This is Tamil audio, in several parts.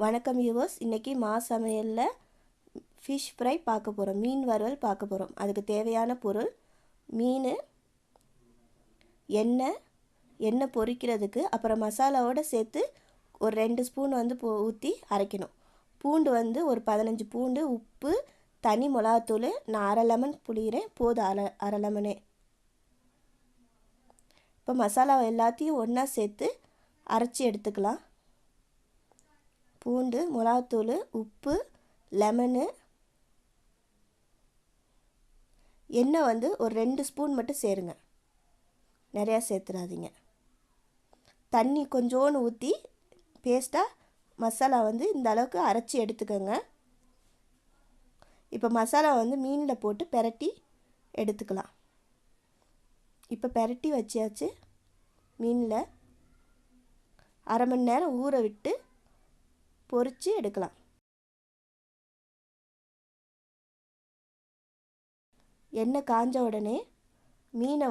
வணக்கம் யூவர்ஸ். இன்றைக்கி சமையலில் ஃபிஷ் ஃப்ரை பார்க்க போகிறோம். மீன் வறுவல் பார்க்க போகிறோம். அதுக்கு தேவையான பொருள் மீன், எண்ணெய் பொரிக்கிறதுக்கு, அப்புறம் மசாலாவோடு சேர்த்து ஒரு 2 ஸ்பூன் ஊற்றி அரைக்கணும். பூண்டு ஒரு 15 பூண்டு, உப்பு, தனி மிளகாத்தூள். நான் அரை லெமன் புளிகிறேன், போதும் அரை லெமனே. இப்போ மசாலா எல்லாத்தையும் ஒன்றா சேர்த்து அரைச்சி எடுத்துக்கலாம். பூண்டு, மிளகாத்தூள், உப்பு, லெமனு, எண்ணெய் ஒரு 2 ஸ்பூன் மட்டும் சேருங்க, நிறையா சேர்த்துடாதீங்க. தண்ணி கொஞ்சோன்னு ஊற்றி பேஸ்ட்டாக மசாலா இந்த அளவுக்கு அரைச்சி எடுத்துக்கோங்க. இப்போ மசாலா மீனில் போட்டு பெரட்டி எடுத்துக்கலாம். இப்போ பெரட்டி வச்சியாச்சு. மீனில் அரை மணி நேரம் ஊற விட்டு பொரித்து எடுக்கலாம். எண்ணெய் காஞ்ச உடனே மீனை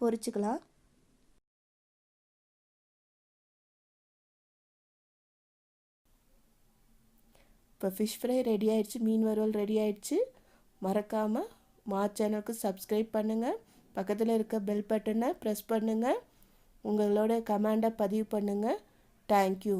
பொரிச்சுக்கலாம். இப்போ ஃபிஷ் ஃப்ரை ரெடி ஆயிடுச்சு, மீன் வறுவல் ரெடி ஆயிடுச்சு. மறக்காமல் சேனலுக்கு சப்ஸ்கிரைப் பண்ணுங்கள். பக்கத்தில் இருக்க பெல் பட்டனை ப்ரெஸ் பண்ணுங்கள். உங்களோட கமெண்டை பதிவு பண்ணுங்கள். தேங்க்யூ.